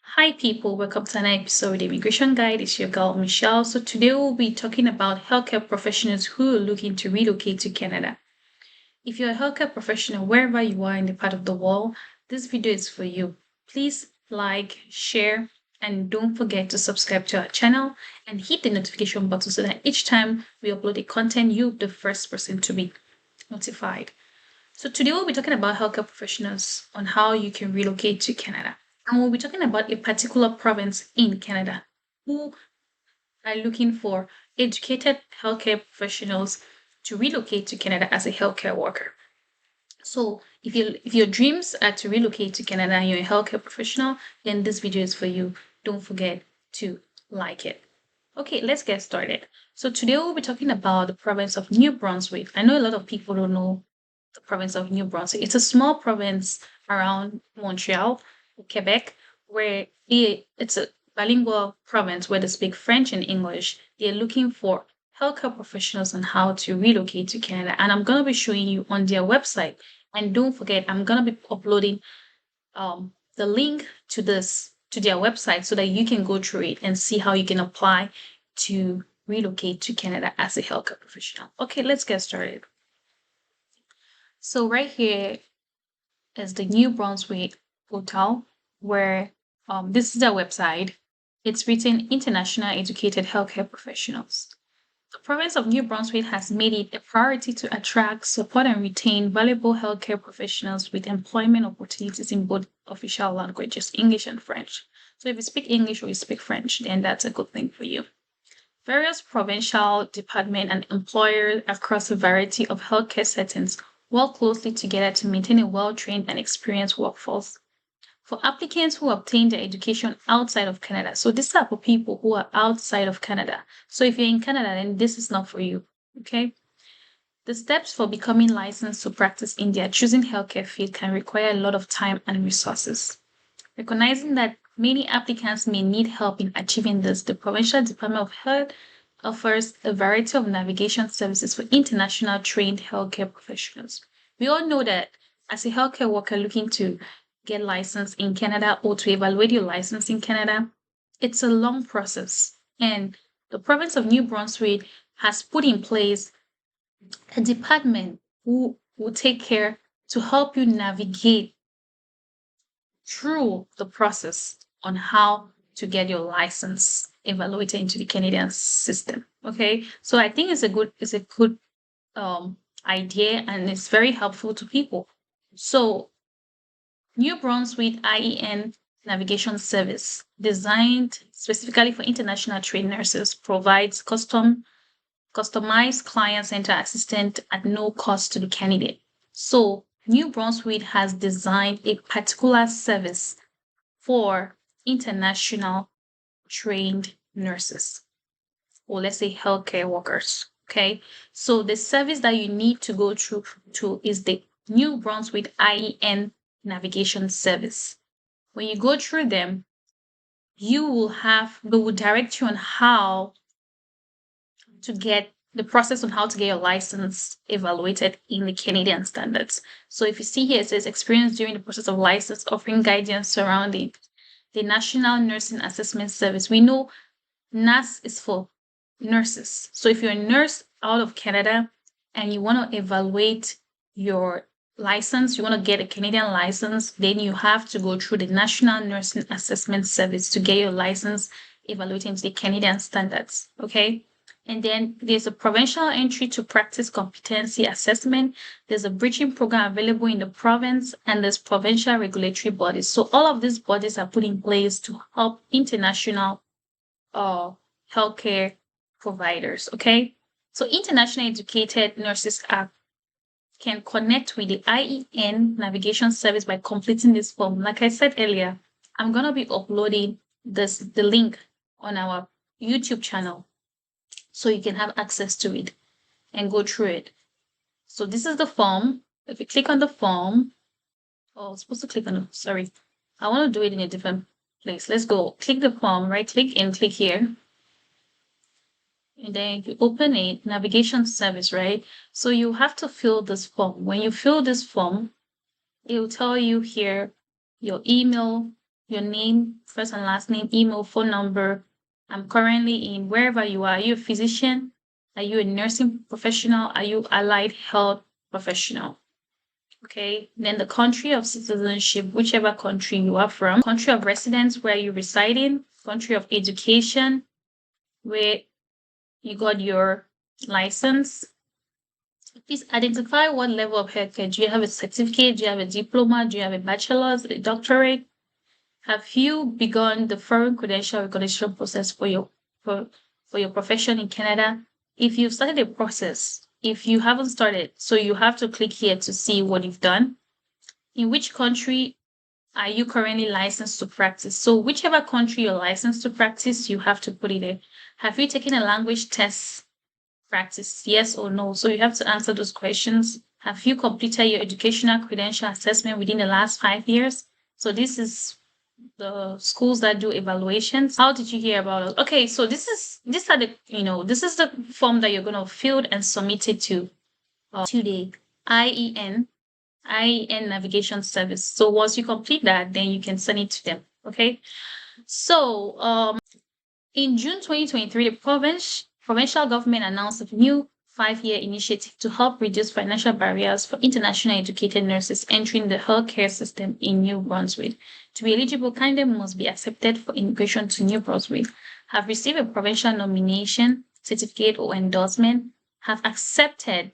Hi, people. Welcome to another episode of the Immigration Guide. It's your girl, Michelle. So, today we'll be talking about healthcare professionals who are looking to relocate to Canada. If you're a healthcare professional, wherever you are in the part of the world, this video is for you. Please like, share, and don't forget to subscribe to our channel and hit the notification button so that each time we upload a content, you're the first person to be notified. So today we'll be talking about healthcare professionals on how you can relocate to Canada. And we'll be talking about a particular province in Canada who are looking for educated healthcare professionals to relocate to Canada as a healthcare worker. So if your dreams are to relocate to Canada and you're a healthcare professional, then this video is for you. Don't forget to like it. Okay, let's get started. So today we'll be talking about the province of New Brunswick. I know a lot of people don't know the province of New Brunswick. It's a small province around Montreal, Quebec, where it's a bilingual province where they speak French and English. They're looking for healthcare professionals on how to relocate to Canada. And I'm going to be showing you on their website. And don't forget, I'm going to be uploading the link to their website so that you can go through it and see how you can apply to relocate to Canada as a healthcare professional. Okay, let's get started. So right here is the New Brunswick Hotel, where this is their website. It's written International Educated Healthcare Professionals. The province of New Brunswick has made it a priority to attract, support, and retain valuable healthcare professionals with employment opportunities in both official languages, English and French. So if you speak English or you speak French, then that's a good thing for you. Various provincial departments and employers across a variety of healthcare settings work closely together to maintain a well-trained and experienced workforce. For applicants who obtain their education outside of Canada, so this are for people who are outside of Canada. So if you're in Canada, then this is not for you, okay? The steps for becoming licensed to practice in their choosing healthcare field can require a lot of time and resources. Recognizing that many applicants may need help in achieving this, the Provincial Department of Health offers a variety of navigation services for international trained healthcare professionals. We all know that as a healthcare worker looking to get licensed in Canada or to evaluate your license in Canada, it's a long process. And the province of New Brunswick has put in place a department who will take care to help you navigate through the process on how to get your license evaluated into the Canadian system. Okay, so I think it's a good idea and it's very helpful to people. So New Brunswick IEN navigation service designed specifically for international trained nurses provides customized client center assistance at no cost to the candidate. So New Brunswick has designed a particular service for international trained nurses, or let's say healthcare workers. Okay, so the service that you need to go through to is the New Brunswick IEN navigation service. When you go through them, they will direct you on how to get the process on how to get your license evaluated in the Canadian standards. So if you see here, it says experience during the process of license, offering guidance surrounding the National Nursing Assessment Service. We know NAS is for nurses. So if you're a nurse out of Canada and you want to evaluate your license, you want to get a Canadian license, then you have to go through the National Nursing Assessment Service to get your license evaluated into the Canadian standards. Okay. And then there's a provincial entry to practice competency assessment. There's a bridging program available in the province, and there's provincial regulatory bodies. So all of these bodies are put in place to help international healthcare providers. Okay. So international educated nurses can connect with the IEN navigation service by completing this form. Like I said earlier, I'm going to be uploading the link on our YouTube channel so you can have access to it and go through it. So this is the form. If you click on the form, I was supposed to click on it. Sorry. I want to do it in a different place. Let's go. Click the form, right click and click here. And then you open it, navigation service, right? So you have to fill this form. When you fill this form, it will tell you here your email, your name, first and last name, email, phone number. I'm currently in wherever you are. Are you a physician? Are you a nursing professional? Are you allied health professional? Okay. Then the country of citizenship, whichever country you are from. Country of residence, where you reside in. Country of education, where you got your license. Please identify what level of healthcare. Do you have a certificate? Do you have a diploma? Do you have a bachelor's, a doctorate? Have you begun the foreign credential recognition process for your profession in Canada? If you've started a process, if you haven't started, so you have to click here to see what you've done. In which country are you currently licensed to practice? So whichever country you're licensed to practice, you have to put it there. Have you taken a language test practice? Yes or no? So you have to answer those questions. Have you completed your educational credential assessment within the last 5 years? So this is the schools that do evaluations. How did you hear about it? Okay, so this is the form that you're gonna fill and submit it to the IEN navigation service. So once you complete that, then you can send it to them. Okay. So in June 2023, the provincial government announced a new 5-year initiative to help reduce financial barriers for international educated nurses entering the healthcare system in New Brunswick. To be eligible, candidates must be accepted for immigration to New Brunswick, have received a provincial nomination, certificate, or endorsement, have accepted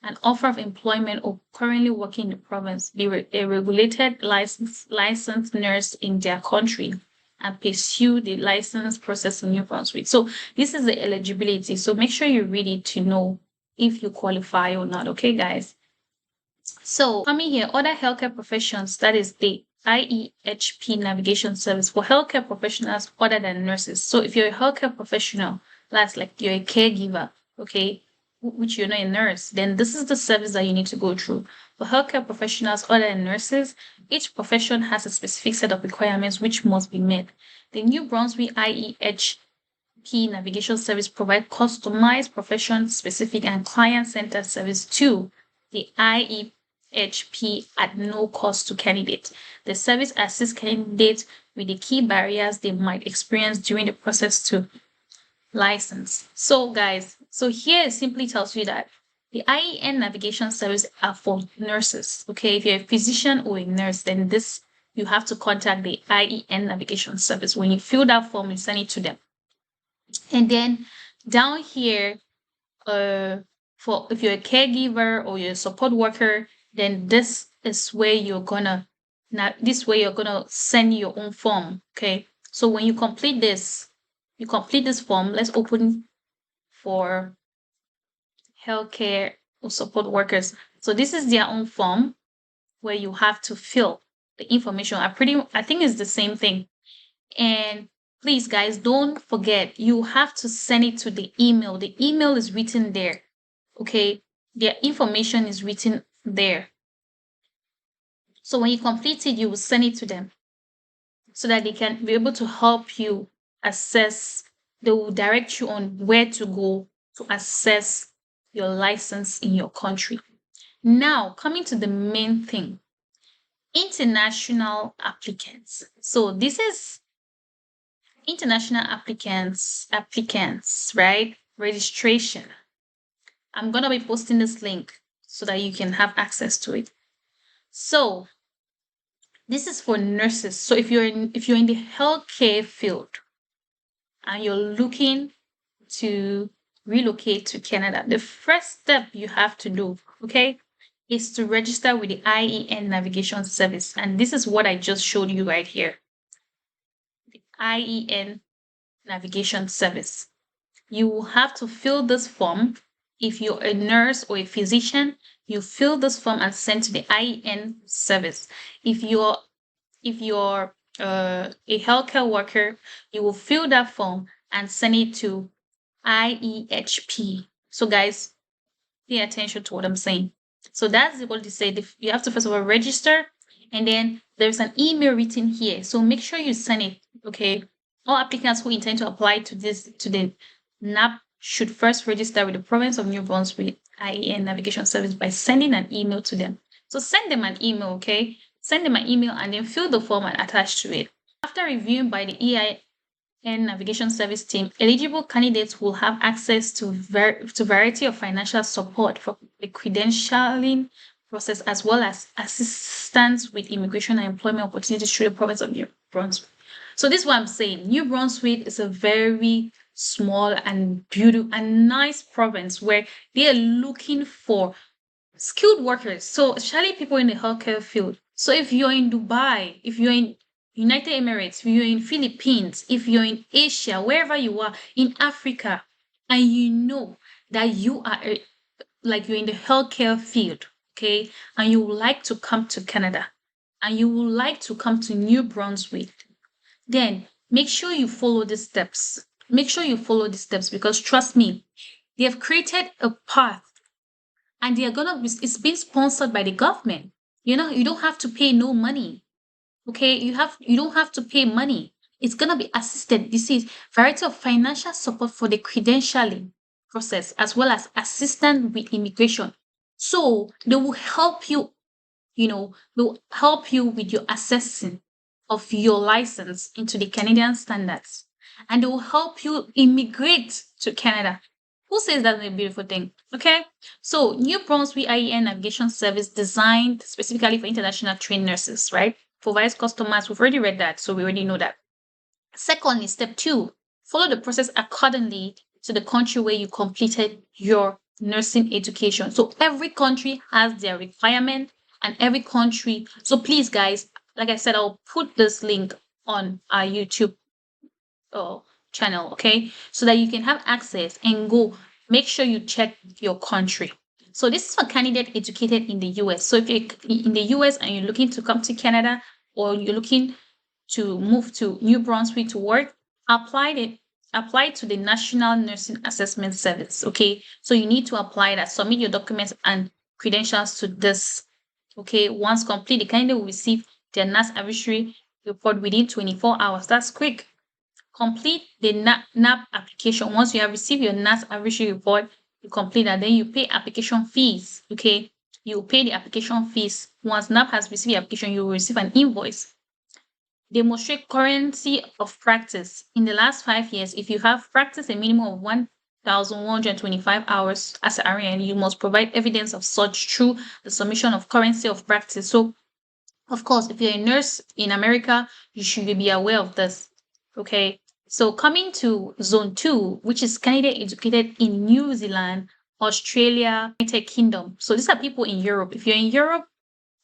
an offer of employment, or currently working in the province, be a regulated licensed nurse in their country, and pursue the license process in New Brunswick. So this is the eligibility. So make sure you read it to know if you qualify or not. Okay, guys. So coming here, other healthcare professions, that is the IEHP navigation service for healthcare professionals other than nurses. So if you're a healthcare professional, that's like you're a caregiver, okay, which you're not a nurse, then this is the service that you need to go through. For healthcare professionals other than nurses, each profession has a specific set of requirements which must be met. The New Brunswick IEHP navigation service provides customized profession-specific and client-centered service to the IEHP at no cost to candidates. The service assists candidates with the key barriers they might experience during the process to license. So guys, so here it simply tells you that the IEN navigation service are for nurses. Okay, if you're a physician or a nurse, then this you have to contact the IEN navigation service. When you fill that form, you send it to them. And then down here, for if you're a caregiver or you're a support worker, then this is where you're gonna send your own form. Okay, so when you complete this form. Let's open for healthcare or support workers. So this is their own form where you have to fill the information. I think it's the same thing. And please, guys, don't forget, you have to send it to the email. The email is written there. Okay, their information is written there. So when you complete it, you will send it to them so that they can be able to help you assess. They will direct you on where to go to assess your license in your country. Now, coming to the main thing, international applicants. So this is international applicants, right? Registration. I'm going to be posting this link so that you can have access to it. So this is for nurses. So if you're in the healthcare field and you're looking to relocate to Canada, the first step you have to do, okay, is to register with the IEN navigation service. And this is what I just showed you right here. The IEN navigation service. You will have to fill this form. If you're a nurse or a physician, you fill this form and send to the IEN service. If you're a healthcare worker, you will fill that form and send it to IEHP. So guys, pay attention to what I'm saying. So that's what they say. You have to first of all register, and then there's an email written here. So make sure you send it. Okay. All applicants who intend to apply to the NAP should first register with the province of New Brunswick IEN navigation service by sending an email to them. So send them an email, okay? Send them an email and then fill the form and attach to it. After reviewing by the EIN Navigation Service team, eligible candidates will have access to variety of financial support for the credentialing process, as well as assistance with immigration and employment opportunities through the province of New Brunswick. So this is what I'm saying. New Brunswick is a very small and beautiful and nice province where they are looking for skilled workers. So especially people in the healthcare field. So if you're in Dubai, if you're in United Emirates, if you're in Philippines, if you're in Asia, wherever you are, in Africa, and you know that you are like you're in the healthcare field, okay, and you would like to come to Canada, and you would like to come to New Brunswick, then make sure you follow the steps. Make sure you follow the steps because trust me, they have created a path and they are gonna it's being sponsored by the government. You know, you don't have to pay no money. Okay, you don't have to pay money. It's gonna be assisted. This is variety of financial support for the credentialing process as well as assistance with immigration. So they will help you, they'll help you with your assessing of your license into the Canadian standards. And they will help you immigrate to Canada. Who says that's a beautiful thing? Okay. So New Brunswick IEN Navigation Service designed specifically for international trained nurses, right? Provides customers. We've already read that, so we already know that. Secondly, step 2, follow the process accordingly to the country where you completed your nursing education. So every country has their requirement and every country. So please, guys, like I said, I'll put this link on our YouTube channel, okay? So that you can have access and go make sure you check your country. So this is for candidate educated in the US. So if you're in the US and you're looking to come to Canada or you're looking to move to New Brunswick to work, apply to the National Nursing Assessment Service, okay? So you need to apply that, submit your documents and credentials to this, okay? Once complete, the candidate will receive their nurse advisory report within 24 hours. That's quick. Complete the NAP application. Once you have received your nurse advisory report, you complete that. Then you pay application fees. Okay, you pay the application fees. Once NAP has received your application, you will receive an invoice. Demonstrate currency of practice. In the last 5 years, if you have practiced a minimum of 1,125 hours as an RN, you must provide evidence of such through the submission of currency of practice. So, of course, if you're a nurse in America, you should be aware of this. Okay, so coming to zone 2, which is candidate educated in New Zealand, Australia, United Kingdom. So these are people in Europe. If you're in Europe,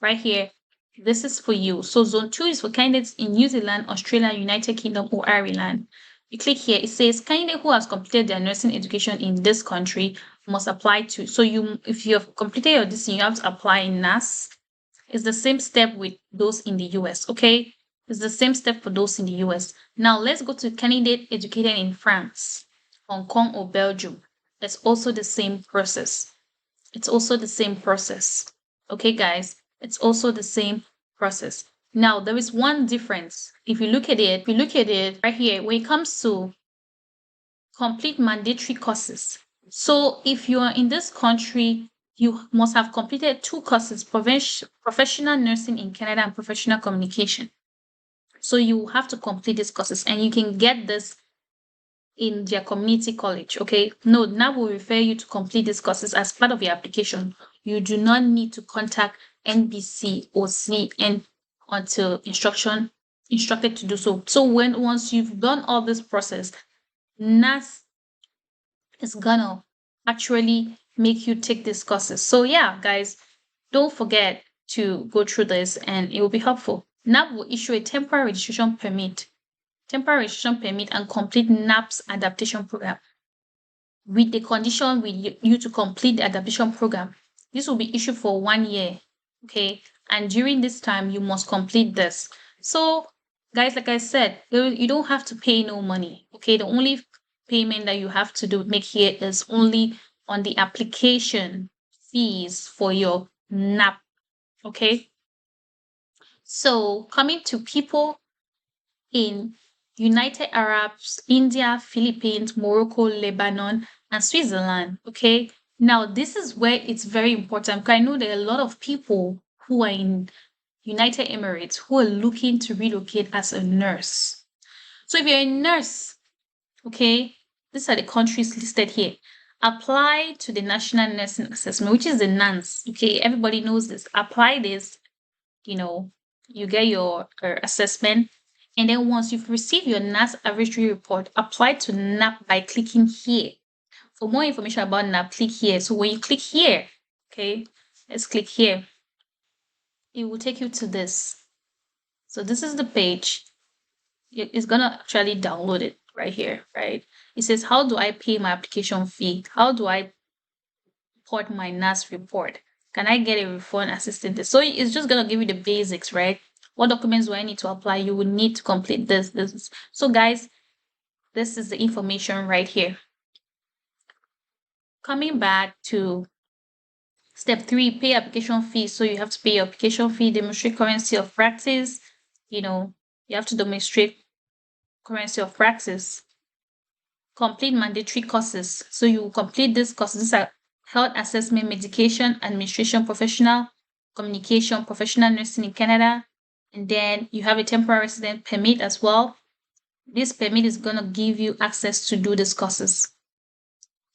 right here, this is for you. So zone 2 is for candidates in New Zealand, Australia, United Kingdom, or Ireland. You click here, it says candidate who has completed their nursing education in this country must apply to. So if you have completed your this, you have to apply in NAS. It's the same step with those in the US, okay? It's the same step for those in the US. Now let's go to candidate educated in France, Hong Kong, or Belgium. It's also the same process. It's also the same process. Okay, guys, it's also the same process. Now there is one difference. If you look at it right here, when it comes to complete mandatory courses. So if you are in this country, you must have completed 2 courses, professional nursing in Canada and professional communication. So you have to complete these courses and you can get this in their community college, okay? No, now we'll refer you to complete these courses as part of your application. You do not need to contact NBC or CN until instructed to do so. So once you've done all this process, NAS is gonna actually make you take these courses. So yeah, guys, don't forget to go through this and it will be helpful. NAP will issue a temporary registration permit and complete NAP's adaptation program with the condition with you to complete the adaptation program. This will be issued for 1 year, okay? And during this time, you must complete this. So, guys, like I said, you don't have to pay no money, okay? The only payment that you have to make here is only on the application fees for your NAP, okay? So coming to people in United Arabs, India, Philippines, Morocco, Lebanon, and Switzerland, okay? Now, this is where it's very important because I know there are a lot of people who are in United Emirates who are looking to relocate as a nurse. So if you're a nurse, okay, these are the countries listed here. Apply to the National Nursing Assessment, which is the NANS. Okay, everybody knows this. Apply this, you get your assessment. And then once you've received your NAS average report, apply to NAP by clicking here. For more information about NAP, click here. So when you click here, okay, let's click here. It will take you to this. So this is the page. It's gonna actually download it right here, right? It says, how do I pay my application fee? How do I port my NAS report? Can I get a refund assistance? So it's just gonna give you the basics, right? What documents do I need to apply? You will need to complete this. So guys, this is the information right here. Coming back to step 3, pay application fee. So you have to pay your application fee, demonstrate currency of practice. You have to demonstrate currency of practice. Complete mandatory courses. So you complete these courses. These are health assessment, medication, administration professional, communication, professional nursing in Canada. And then you have a temporary resident permit as well. This permit is going to give you access to do these courses.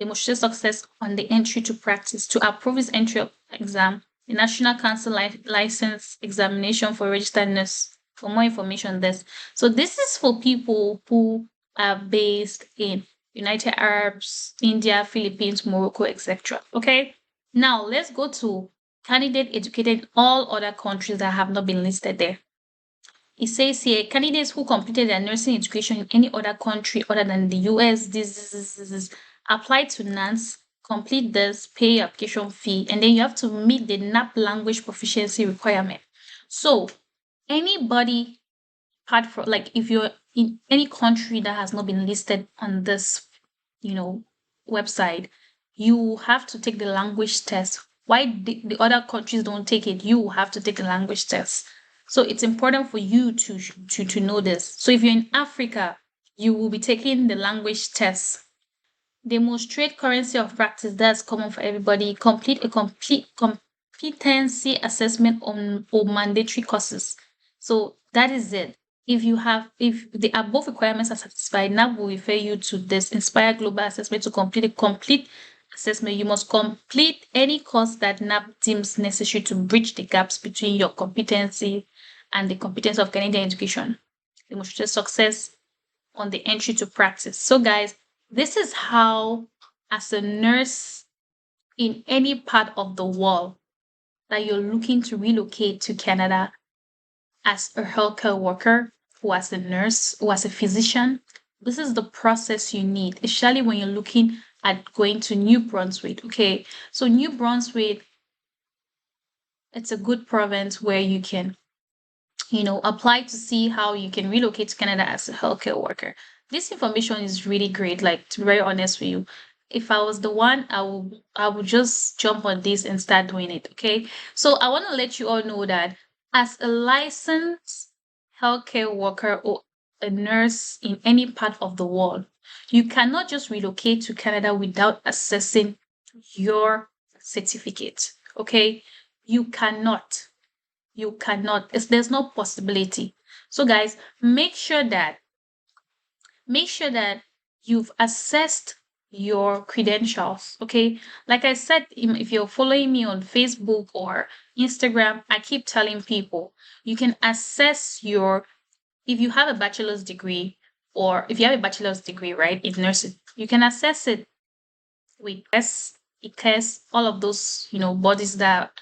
Demonstrate success on the entry to practice. To approve his entry exam, the National Council License Examination for Registered Nurse. For more information on this. So this is for people who are based in United Arabs, India, Philippines, Morocco, etc. Okay. Now let's go to candidate educated in all other countries that have not been listed there. It says here, candidates who completed their nursing education in any other country other than the US, this apply to NANS, complete this, pay your application fee, and then you have to meet the NAP language proficiency requirement. So anybody, apart from, like, if you're in any country that has not been listed on this, website, you have to take the language test. Why the other countries don't take it? You have to take the language test. So it's important for you to know this. So if you're in Africa, you will be taking the language test. Demonstrate currency of practice. That's common for everybody. Complete a competency assessment for mandatory courses. So that is it. If the above requirements are satisfied, NAP will refer you to this Inspire Global Assessment to complete a complete assessment. You must complete any course that NAP deems necessary to bridge the gaps between your competency and the competence of Canadian education. Demonstrate success on the entry to practice. So guys, this is how, as a nurse in any part of the world that you're looking to relocate to Canada as a healthcare worker, or as a nurse, or as a physician, this is the process you need, especially when you're looking at going to New Brunswick. Okay, so New Brunswick, it's a good province where you can, apply to see how you can relocate to Canada as a healthcare worker. This information is really great. Like, to be very honest with you, if I was the one, I would just jump on this and start doing it. Okay, so I want to let you all know that as a licensed healthcare worker or a nurse in any part of the world, you cannot just relocate to Canada without assessing your certificate. Okay, you cannot. There's no possibility. So guys, make sure that you've assessed your credentials. Okay, like I said, if you're following me on Facebook or Instagram, I keep telling people you can assess if you have a bachelor's degree, or if you have a bachelor's degree, right, in nursing, you can assess it with ICAS, all of those, bodies that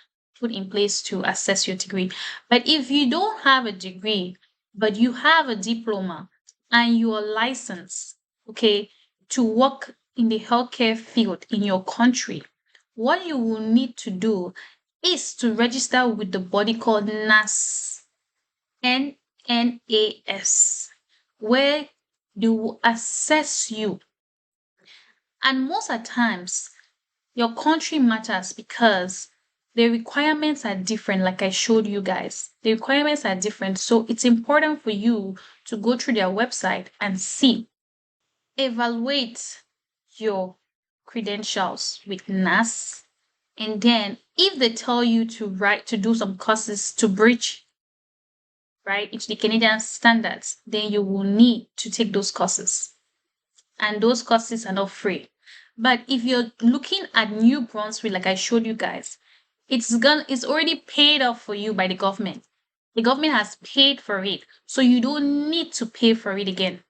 put in place to assess your degree. But if you don't have a degree, but you have a diploma and you are licensed, okay, to work in the healthcare field in your country, what you will need to do is to register with the body called NAS, NNAS, where they will assess you. And most of the times, your country matters because the requirements are different, like I showed you guys. The requirements are different. So it's important for you to go through their website and see, evaluate your credentials with NAS. And then if they tell you to do some courses to bridge right, into the Canadian standards, then you will need to take those courses. And those courses are not free. But if you're looking at New Brunswick, like I showed you guys, it's already paid off for you by the government. The government has paid for it. So you don't need to pay for it again.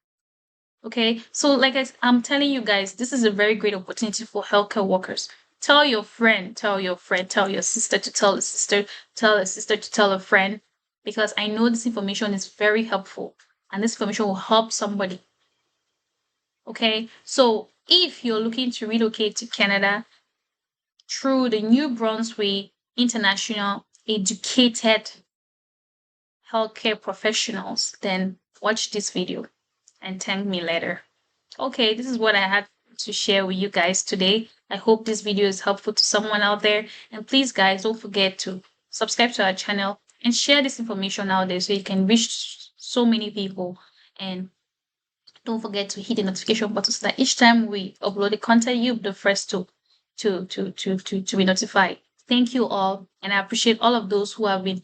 Okay. So like I'm telling you guys, this is a very great opportunity for healthcare workers. Tell your friend, tell your friend, tell your sister to tell a sister, tell a sister to tell a friend, because I know this information is very helpful and this information will help somebody. Okay. So if you're looking to relocate to Canada through the New Brunswick International Educated Healthcare Professionals, then watch this video and thank me later. Okay, this is what I had to share with you guys today. I hope this video is helpful to someone out there. And please, guys, don't forget to subscribe to our channel and share this information out there so you can reach so many people. And don't forget to hit the notification button so that each time we upload the content, you'll be the first to be notified. Thank you all, and I appreciate all of those who have been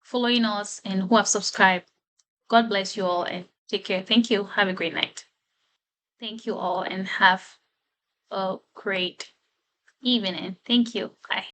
following us and who have subscribed. God bless you all and take care. Thank you. Have a great night. Thank you all and have a great evening. Thank you. Bye.